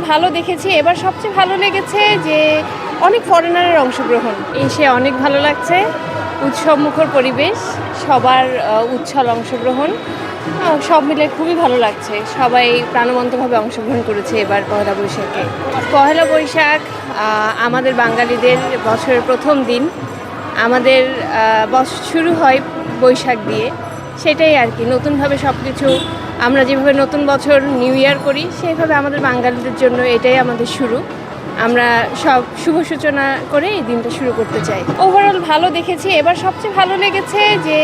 ভালো দেখেছি। এবার সবচেয়ে ভালো লেগেছে যে অনেক ফরেনারের অংশগ্রহণ। এসে অনেক ভালো লাগছে। উৎসবমুখর পরিবেশ, সবার উচ্ছল অংশগ্রহণ। সব মিলে খুবই ভালো লাগছে। সবাই প্রাণবন্তভাবে অংশগ্রহণ করেছে এবার পহেলা বৈশাখে। পহেলা বৈশাখ আমাদের বাঙালিদের বছরের প্রথম দিন। আমাদের বছর শুরু হয় বৈশাখ দিয়ে। সেটাই আর কি, নতুনভাবে সব কিছু আমরা যেভাবে নতুন বছর নিউ ইয়ার করি, সেইভাবে আমাদের বাঙালিদের জন্য এটাই আমাদের শুরু। আমরা সব শুভ সূচনা করে এই দিনটা শুরু করতে চাই। ওভারঅল ভালো দেখেছি। এবার সবচেয়ে ভালো লেগেছে যে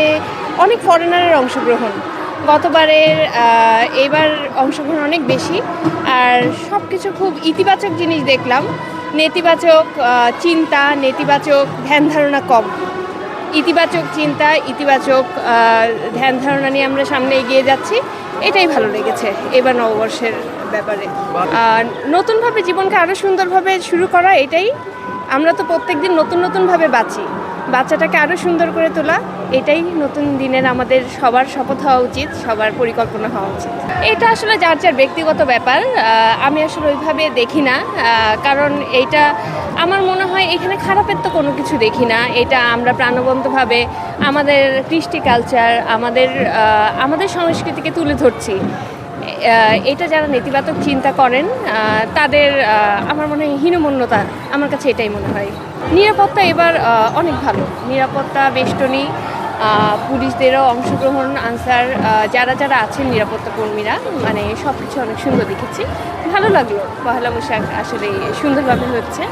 অনেক ফরেনারের অংশগ্রহণ। গতবারের এবার অংশগ্রহণ অনেক বেশি। আর সব কিছু খুব ইতিবাচক জিনিস দেখলাম। নেতিবাচক চিন্তা, নেতিবাচক ধ্যান ধারণা কম। ইতিবাচক চিন্তা, ইতিবাচক ধ্যান ধারণা নিয়ে আমরা সামনে এগিয়ে যাচ্ছি। এটাই ভালো লেগেছে এবার নববর্ষের ব্যাপারে। নতুনভাবে জীবনকে আরও সুন্দরভাবে শুরু করা, এটাই। আমরা তো প্রত্যেকদিন নতুন নতুনভাবে বাঁচি। বাচ্চাটাকে আরও সুন্দর করে তোলা, এটাই নতুন দিনের আমাদের সবার শপথ হওয়া উচিত, সবার পরিকল্পনা হওয়া উচিত। এটা আসলে যার যার ব্যক্তিগত ব্যাপার। আমি আসলে ওইভাবে দেখি না, কারণ এইটা আমার মনে হয় এখানে খারাপের তো কোনো কিছু দেখি না। এটা আমরা প্রাণবন্তভাবে আমাদের কৃষ্টি কালচার, আমাদের সংস্কৃতিকে তুলে ধরছি। এটা যারা নেতিবাচক চিন্তা করেন তাদের আমার মনে হয় হীনমন্যতা, আমার কাছে এটাই মনে হয়। নিরাপত্তা এবার অনেক ভালো। নিরাপত্তা বেষ্টনী, পুলিশদেরও অংশগ্রহণ, আনসার যারা যারা আছেন নিরাপত্তা কর্মীরা, মানে সব কিছু অনেক সুন্দর দেখেছি। ভালো লাগলো। পহেলা বৈশাখ আসলে সুন্দরভাবে হচ্ছে।